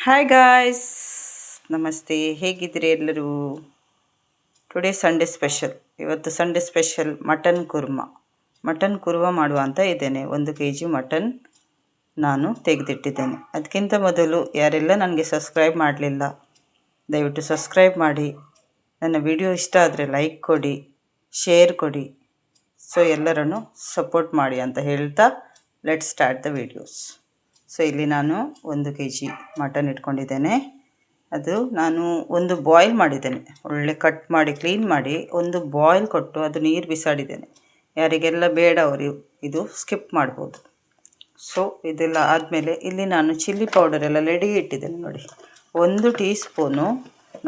Hi guys, ನಮಸ್ತೆ. ಹೇಗಿದ್ದೀರಿ ಎಲ್ಲರೂ? Today Sunday special. ಇವತ್ತು ಸಂಡೇ ಸ್ಪೆಷಲ್ ಮಟನ್ ಕುರ್ಮ ಮಾಡುವ ಅಂತ ಇದ್ದೇನೆ. 1 kg ಮಟನ್ ನಾನು ತೆಗೆದಿಟ್ಟಿದ್ದೇನೆ. ಅದಕ್ಕಿಂತ ಮೊದಲು ಯಾರೆಲ್ಲ ನನಗೆ ಸಬ್ಸ್ಕ್ರೈಬ್ ಮಾಡಲಿಲ್ಲ, ದಯವಿಟ್ಟು ಸಬ್ಸ್ಕ್ರೈಬ್ ಮಾಡಿ. ನನ್ನ ವಿಡಿಯೋ ಇಷ್ಟ ಆದರೆ ಲೈಕ್ ಕೊಡಿ, ಶೇರ್ ಕೊಡಿ. ಸೊ ಎಲ್ಲರನ್ನು ಸಪೋರ್ಟ್ ಮಾಡಿ ಅಂತ ಹೇಳ್ತಾ let start the videos. So ಇಲ್ಲಿ ನಾನು 1 kg ಮಟನ್ ಇಟ್ಕೊಂಡಿದ್ದೇನೆ. ಅದು ನಾನು ಒಂದು ಬಾಯ್ಲ್ ಮಾಡಿದ್ದೇನೆ, ಒಳ್ಳೆ ಕಟ್ ಮಾಡಿ ಕ್ಲೀನ್ ಮಾಡಿ ಒಂದು ಬಾಯ್ಲ್ ಕೊಟ್ಟು ಅದು ನೀರು ಬಿಸಾಡಿದ್ದೇನೆ. ಯಾರಿಗೆಲ್ಲ ಬೇಡ ಅವರು ಇದು ಸ್ಕಿಪ್ ಮಾಡ್ಬೋದು. ಸೊ ಇದೆಲ್ಲ ಆದಮೇಲೆ ಇಲ್ಲಿ ನಾನು ಚಿಲ್ಲಿ ಪೌಡರ್ ಎಲ್ಲ ರೆಡಿ ಇಟ್ಟಿದ್ದೇನೆ. ನೋಡಿ, 1 ಟೀ ಸ್ಪೂನು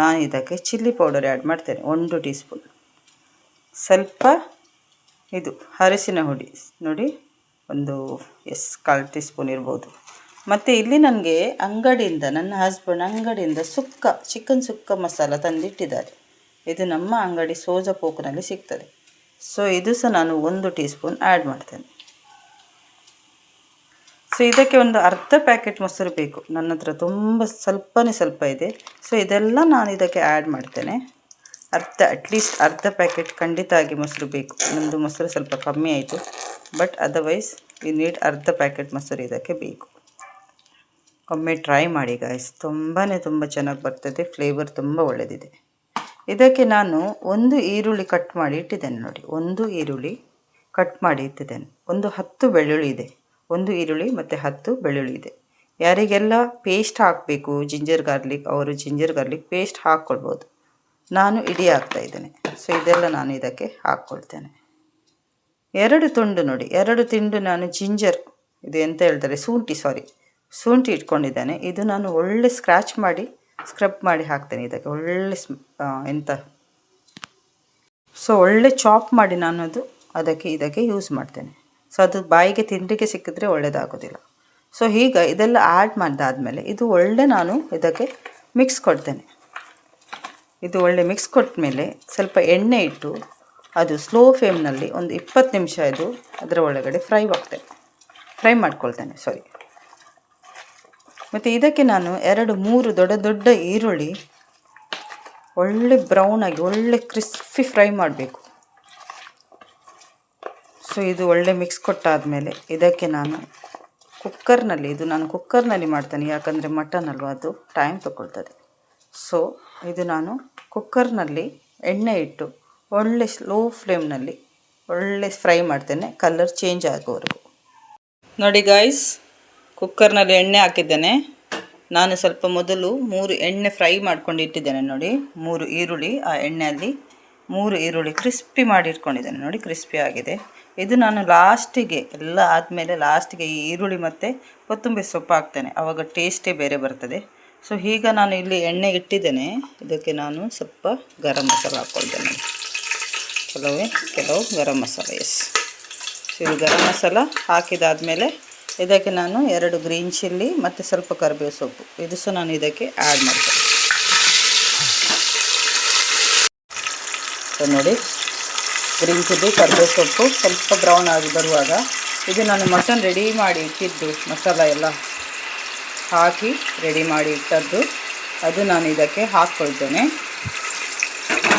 ನಾನು ಇದಕ್ಕೆ ಚಿಲ್ಲಿ ಪೌಡರ್ ಆ್ಯಡ್ ಮಾಡ್ತೇನೆ. 1 ಟೀ ಸ್ಪೂನ್. ಸ್ವಲ್ಪ ಇದು ಅರಿಶಿನ ಹುಡಿ ನೋಡಿ, ಒಂದು 1/4 ಟೀ ಸ್ಪೂನ್ ಇರ್ಬೋದು. ಮತ್ತು ಇಲ್ಲಿ ನನಗೆ ಅಂಗಡಿಯಿಂದ, ನನ್ನ ಹಸ್ಬೆಂಡ್ ಅಂಗಡಿಯಿಂದ ಚಿಕನ್ ಸುಕ್ಕ ಮಸಾಲ ತಂದಿಟ್ಟಿದ್ದಾರೆ. ಇದು ನಮ್ಮ ಅಂಗಡಿ ಸೋಜಾಪೋಕ್ನಲ್ಲಿ ಸಿಗ್ತದೆ. ಸೊ ಇದು ಸಹ ನಾನು 1 ಟೀ ಸ್ಪೂನ್ ಆ್ಯಡ್ ಮಾಡ್ತೇನೆ. ಸೊ ಇದಕ್ಕೆ ಒಂದು ಅರ್ಧ ಪ್ಯಾಕೆಟ್ ಮೊಸರು ಬೇಕು. ನನ್ನ ಹತ್ರ ತುಂಬ ಸ್ವಲ್ಪ ಇದೆ. ಸೊ ಇದೆಲ್ಲ ನಾನು ಇದಕ್ಕೆ ಆ್ಯಡ್ ಮಾಡ್ತೇನೆ. ಅಟ್ಲೀಸ್ಟ್ ಅರ್ಧ ಪ್ಯಾಕೆಟ್ ಖಂಡಿತ ಆಗಿ ಮೊಸರು ಬೇಕು. ನಮ್ಮದು ಮೊಸರು ಸ್ವಲ್ಪ ಕಮ್ಮಿ ಆಯಿತು, ಬಟ್ ಅದರ್ವೈಸ್ ಯು ನೀಡ್ ಅರ್ಧ ಪ್ಯಾಕೆಟ್ ಮೊಸರು ಇದಕ್ಕೆ ಬೇಕು. ಒಮ್ಮೆ ಟ್ರೈ ಮಾಡಿ ಗಾಯ್ಸ್, ತುಂಬ ಚೆನ್ನಾಗಿ ಬರ್ತದೆ. ಫ್ಲೇವರ್ ತುಂಬ ಒಳ್ಳೆಯದಿದೆ. ಇದಕ್ಕೆ ನಾನು 1 ಈರುಳ್ಳಿ ಕಟ್ ಮಾಡಿ ಇಟ್ಟಿದ್ದೇನೆ. ನೋಡಿ, 1 ಈರುಳ್ಳಿ ಕಟ್ ಮಾಡಿ ಇಟ್ಟಿದ್ದೇನೆ. 10 ಬೆಳ್ಳುಳ್ಳಿ ಇದೆ. 1 ಈರುಳ್ಳಿ ಮತ್ತು 10 ಬೆಳ್ಳುಳ್ಳಿ ಇದೆ. ಯಾರಿಗೆಲ್ಲ ಪೇಸ್ಟ್ ಹಾಕಬೇಕು ಜಿಂಜರ್ ಗಾರ್ಲಿಕ್, ಅವರು ಜಿಂಜರ್ ಗಾರ್ಲಿಕ್ ಪೇಸ್ಟ್ ಹಾಕ್ಕೊಳ್ಬೋದು. ನಾನು ಇಡೀ ಹಾಕ್ತಾಯಿದ್ದೇನೆ. ಸೊ ಇದೆಲ್ಲ ನಾನು ಇದಕ್ಕೆ ಹಾಕ್ಕೊಳ್ತೇನೆ. 2 ತುಂಡು ನೋಡಿ, 2 ತುಂಡು ನಾನು ಜಿಂಜರ್, ಇದು ಎಂತ ಹೇಳ್ತಾರೆ, ಶುಂಠಿ ಇಟ್ಕೊಂಡಿದ್ದೇನೆ. ಇದು ನಾನು ಒಳ್ಳೆ ಸ್ಕ್ರಬ್ ಮಾಡಿ ಹಾಕ್ತೇನೆ ಇದಕ್ಕೆ. ಒಳ್ಳೆ ಒಳ್ಳೆ ಚಾಪ್ ಮಾಡಿ ನಾನು ಇದಕ್ಕೆ ಯೂಸ್ ಮಾಡ್ತೇನೆ. ಸೊ ಅದು ಬಾಯಿಗೆ ತಿನ್ನಲಿಕ್ಕೆ ಸಿಕ್ಕಿದ್ರೆ ಒಳ್ಳೆಯದಾಗೋದಿಲ್ಲ. ಸೊ ಈಗ ಇದೆಲ್ಲ ಆ್ಯಡ್ ಮಾಡಿದಾದಮೇಲೆ ಇದು ಒಳ್ಳೆ ನಾನು ಇದಕ್ಕೆ ಮಿಕ್ಸ್ ಕೊಡ್ತೇನೆ. ಇದು ಒಳ್ಳೆ ಮಿಕ್ಸ್ ಕೊಟ್ಟ ಮೇಲೆ ಸ್ವಲ್ಪ ಎಣ್ಣೆ ಇಟ್ಟು ಅದು ಸ್ಲೋ ಫ್ಲೇಮ್ನಲ್ಲಿ ಒಂದು 20 ನಿಮಿಷ ಇದು ಅದರ ಒಳಗಡೆ ಫ್ರೈ ಮಾಡ್ಕೊಳ್ತೇನೆ. ಮತ್ತು ಇದಕ್ಕೆ ನಾನು 2-3 ದೊಡ್ಡ ಈರುಳ್ಳಿ ಒಳ್ಳೆ ಬ್ರೌನ್ ಆಗಿ ಒಳ್ಳೆ ಕ್ರಿಸ್ಪಿ ಫ್ರೈ ಮಾಡಬೇಕು. ಸೊ ಇದು ಒಳ್ಳೆ ಮಿಕ್ಸ್ ಕೊಟ್ಟಾದಮೇಲೆ ಇದಕ್ಕೆ ನಾನು ಕುಕ್ಕರ್ನಲ್ಲಿ ಮಾಡ್ತೇನೆ. ಯಾಕಂದರೆ ಮಟನ್ ಅಲ್ವಾ, ಅದು ಟೈಮ್ ತಗೊಳ್ತದೆ. ಸೊ ಇದು ನಾನು ಕುಕ್ಕರ್ನಲ್ಲಿ ಎಣ್ಣೆ ಇಟ್ಟು ಒಳ್ಳೆ ಸ್ಲೋ ಫ್ಲೇಮ್ನಲ್ಲಿ ಒಳ್ಳೆ ಫ್ರೈ ಮಾಡ್ತೇನೆ, ಕಲರ್ ಚೇಂಜ್ ಆಗೋವರೆಗೂ. ನೋಡಿ ಗಾಯ್ಸ್, ಕುಕ್ಕರ್ನಲ್ಲಿ ಎಣ್ಣೆ ಹಾಕಿದ್ದೇನೆ. ನಾನು ಸ್ವಲ್ಪ ಮೊದಲು 3 ಎಣ್ಣೆ ಫ್ರೈ ಮಾಡ್ಕೊಂಡು ಇಟ್ಟಿದ್ದೇನೆ. ನೋಡಿ, 3 ಈರುಳ್ಳಿ, ಆ ಎಣ್ಣೆಯಲ್ಲಿ 3 ಈರುಳ್ಳಿ ಕ್ರಿಸ್ಪಿ ಮಾಡಿ ಇಟ್ಕೊಂಡಿದ್ದೇನೆ. ನೋಡಿ, ಕ್ರಿಸ್ಪಿ ಆಗಿದೆ. ಇದು ನಾನು ಲಾಸ್ಟಿಗೆ ಎಲ್ಲ ಆದಮೇಲೆ ಲಾಸ್ಟಿಗೆ ಈ ಈರುಳ್ಳಿ ಮತ್ತು ಕೊತ್ತಂಬರಿ ಸೊಪ್ಪು ಹಾಕ್ತೇನೆ. ಆವಾಗ ಟೇಸ್ಟೇ ಬೇರೆ ಬರ್ತದೆ. ಸೊ ಈಗ ನಾನು ಇಲ್ಲಿ ಎಣ್ಣೆ ಇಟ್ಟಿದ್ದೇನೆ. ಇದಕ್ಕೆ ನಾನು ಸ್ವಲ್ಪ ಗರಂ ಮಸಾಲ ಹಾಕ್ಕೊಳ್ತೇನೆ. ಕೆಲವು ಗರಂ ಮಸಾಲ. ಸೊ ಇದು ಗರಂ ಮಸಾಲ ಹಾಕಿದಾದಮೇಲೆ ಇದಕ್ಕೆ ನಾನು 2 ಗ್ರೀನ್ ಚಿಲ್ಲಿ ಮತ್ತು ಸ್ವಲ್ಪ ಕರಿಬೇವು ಸೊಪ್ಪು ಇದು ಸಹ ನಾನು ಇದಕ್ಕೆ ಆ್ಯಡ್ ಮಾಡ್ತೇನೆ. ಸೊ ನೋಡಿ, ಗ್ರೀನ್ ಚಿಲ್ಲಿ, ಕರಿಬೇವು ಸೊಪ್ಪು ಸ್ವಲ್ಪ ಬ್ರೌನ್ ಆಗಿ ಬರುವಾಗ ಇದು ನಾನು ಮಟನ್ ರೆಡಿ ಮಾಡಿ ಇಟ್ಟಿದ್ದು ಮಸಾಲ ಎಲ್ಲ ಹಾಕಿ ರೆಡಿ ಮಾಡಿ ಇಟ್ಟದ್ದು ಅದು ನಾನು ಇದಕ್ಕೆ ಹಾಕ್ಕೊಳ್ತೇನೆ.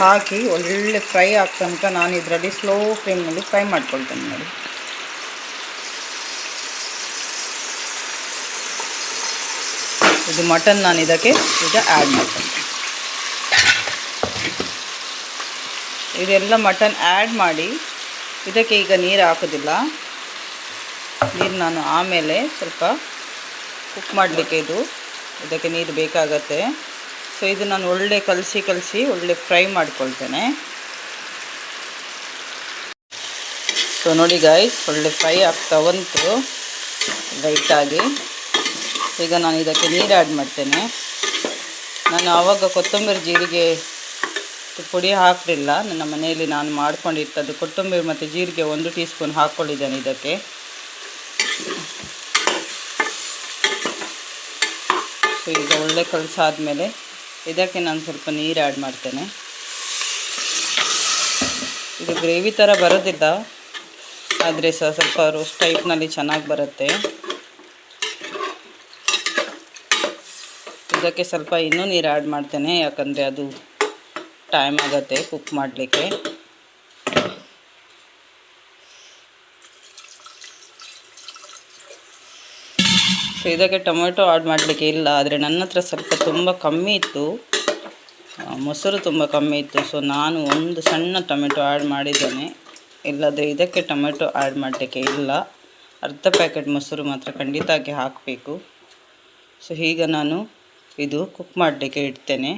ಹಾಕಿ ಒಳ್ಳೆ ಫ್ರೈ ಆಗೋ ತನಕ ನಾನು ಇದರಲ್ಲಿ ಸ್ಲೋ ಫ್ಲೇಮ್ನಲ್ಲಿ ಫ್ರೈ ಮಾಡ್ಕೊಳ್ತೇನೆ. ನೋಡಿ, ಇದು ಮಟನ್ ನಾನು ಇದಕ್ಕೆ ಈಗ ಆ್ಯಡ್ ಮಾಡ್ತೇನೆ. ಇದೆಲ್ಲ ಮಟನ್ ಆ್ಯಡ್ ಮಾಡಿ ಇದಕ್ಕೆ ಈಗ ನೀರು ಹಾಕೋದಿಲ್ಲ. ನೀರು ನಾನು ಆಮೇಲೆ ಸ್ವಲ್ಪ ಕುಕ್ ಮಾಡಲಿಕ್ಕೆ ಇದಕ್ಕೆ ನೀರು ಬೇಕಾಗತ್ತೆ. ಸೊ ಇದು ನಾನು ಒಳ್ಳೆ ಕಲಸಿ ಒಳ್ಳೆ ಫ್ರೈ ಮಾಡ್ಕೊಳ್ತೇನೆ. ಸೊ ನೋಡಿ ಗಾಯ್ಸ್, ಒಳ್ಳೆ ಫ್ರೈ ಆಗ್ತಾ ಬಂತು ಲೈಟಾಗಿ. ಈಗ ನಾನು ಇದಕ್ಕೆ ನೀರು ಆ್ಯಡ್ ಮಾಡ್ತೇನೆ. ನಾನು ಆವಾಗ ಕೊತ್ತಂಬರಿ ಜೀರಿಗೆ ಪುಡಿ ಹಾಕಲಿಲ್ಲ. ನನ್ನ ಮನೆಯಲ್ಲಿ ನಾನು ಮಾಡ್ಕೊಂಡಿಟ್ಟದ್ದು ಕೊತ್ತಂಬರಿ ಮತ್ತು ಜೀರಿಗೆ 1 ಟೀ ಸ್ಪೂನ್ ಹಾಕ್ಕೊಂಡಿದ್ದೇನೆ ಇದಕ್ಕೆ. ಸೊ ಈಗ ಒಳ್ಳೆ ಕಲಸಾದ್ಮೇಲೆ ಇದಕ್ಕೆ ನಾನು ಸ್ವಲ್ಪ ನೀರು ಆ್ಯಡ್ ಮಾಡ್ತೇನೆ. ಇದು ಗ್ರೇವಿ ಥರ ಬರೋದಿಲ್ಲ, ಆದರೆ ಸ್ವಲ್ಪ ರೋಸ್ಟ್ ಟೈಪ್ನಲ್ಲಿ ಚೆನ್ನಾಗಿ ಬರುತ್ತೆ. ಇದಕ್ಕೆ ಸ್ವಲ್ಪ ಇನ್ನೂ ನೀರು ಆ್ಯಡ್ ಮಾಡ್ತೇನೆ, ಯಾಕಂದರೆ ಅದು ಟೈಮ್ ಆಗುತ್ತೆ ಕುಕ್ ಮಾಡಲಿಕ್ಕೆ. ಸೊ ಇದಕ್ಕೆ ಟೊಮೆಟೊ ಆ್ಯಡ್ ಮಾಡಲಿಕ್ಕೆ ಇಲ್ಲ, ಆದರೆ ನನ್ನ ಹತ್ರ ಸ್ವಲ್ಪ ತುಂಬ ಕಮ್ಮಿ ಇತ್ತು, ಮೊಸರು ತುಂಬ ಕಮ್ಮಿ ಇತ್ತು. ಸೊ ನಾನು ಒಂದು ಸಣ್ಣ ಟೊಮೆಟೊ ಆ್ಯಡ್ ಮಾಡಿದ್ದೇನೆ, ಇಲ್ಲದೆ ಇದಕ್ಕೆ ಟೊಮೆಟೊ ಆ್ಯಡ್ ಮಾಡಲಿಕ್ಕೆ ಇಲ್ಲ. ಅರ್ಧ ಪ್ಯಾಕೆಟ್ ಮೊಸರು ಮಾತ್ರ ಖಂಡಿತವಾಗಿ ಹಾಕಬೇಕು. ಸೊ ಈಗ ನಾನು ಇದು ಕುಕ್ ಮಾಡಲಿಕ್ಕೆ ಇಡ್ತೇನೆ,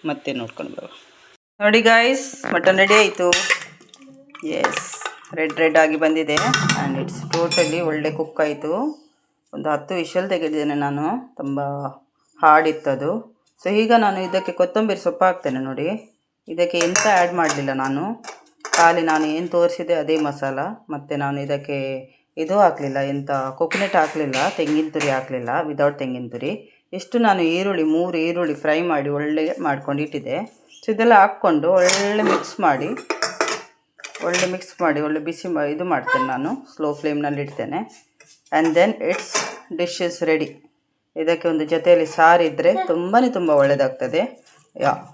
ಮತ್ತೆ ನೋಡ್ಕೊಂಡು ಬರುವ. ನೋಡಿ ಗಾಯ್ಸ್, ಮಟನ್ ರೆಡಿ ಆಯಿತು. ಎಸ್, ರೆಡ್ ಆಗಿ ಬಂದಿದೆ ಆ್ಯಂಡ್ ಇಟ್ಸ್ ಟೋಟಲಿ ಒಳ್ಳೆ ಕುಕ್ ಆಯಿತು. ಒಂದು 10 ವಿಷಲ್ ತೆಗೆದಿದ್ದೇನೆ ನಾನು, ತುಂಬ ಹಾರ್ಡಿತ್ತದು. ಸೊ ಈಗ ನಾನು ಇದಕ್ಕೆ ಕೊತ್ತಂಬರಿ ಸೊಪ್ಪು ಹಾಕ್ತೇನೆ. ನೋಡಿ, ಇದಕ್ಕೆ ಎಂತ ಆ್ಯಡ್ ಮಾಡಲಿಲ್ಲ ನಾನು, ಖಾಲಿ ನಾನು ಏನು ತೋರಿಸಿದೆ ಅದೇ ಮಸಾಲ. ಮತ್ತು ನಾನು ಇದಕ್ಕೆ ಇದು ಹಾಕಲಿಲ್ಲ, ಎಂತ ಕೊಕೊನೆಟ್ ಹಾಕಲಿಲ್ಲ, ತೆಂಗಿನ ತುರಿ ಹಾಕಲಿಲ್ಲ, ವಿದೌಟ್ ತೆಂಗಿನ ತುರಿ. ಎಷ್ಟು ನಾನು 3 ಈರುಳ್ಳಿ ಫ್ರೈ ಮಾಡಿ ಒಳ್ಳೆ ಮಾಡ್ಕೊಂಡು ಇಟ್ಟಿದ್ದೆ. ಸೊ ಇದೆಲ್ಲ ಹಾಕ್ಕೊಂಡು ಒಳ್ಳೆ ಮಿಕ್ಸ್ ಮಾಡಿ ಒಳ್ಳೆ ಬಿಸಿ ಇದು ಮಾಡ್ತೇನೆ ನಾನು, ಸ್ಲೋ ಫ್ಲೇಮ್ನಲ್ಲಿ ಇಡ್ತೇನೆ. And then it's dish is ready. ಇದಕ್ಕೆ ಒಂದು ಜೊತೆಯಲ್ಲಿ ಸಾರಿದ್ದರೆ ತುಂಬ ಒಳ್ಳೆಯದಾಗ್ತದೆ.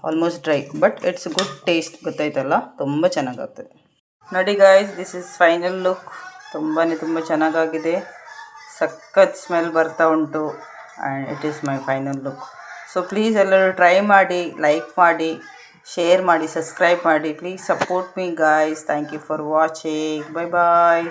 Almost dry, but it's good taste, ಗೊತ್ತಾಯ್ತಲ್ಲ, ತುಂಬ ಚೆನ್ನಾಗಾಗ್ತದೆ. ನೋಡಿ guys, this is final look. ತುಂಬ ಚೆನ್ನಾಗಾಗಿದೆ, ಸಖತ್ ಸ್ಮೆಲ್ ಬರ್ತಾ ಉಂಟು and it is my final look. So please ಎಲ್ಲರೂ ಟ್ರೈ ಮಾಡಿ, ಲೈಕ್ ಮಾಡಿ, ಶೇರ್ ಮಾಡಿ, ಸಬ್ಸ್ಕ್ರೈಬ್ ಮಾಡಿ. Please support me guys. Thank you for watching. Bye bye.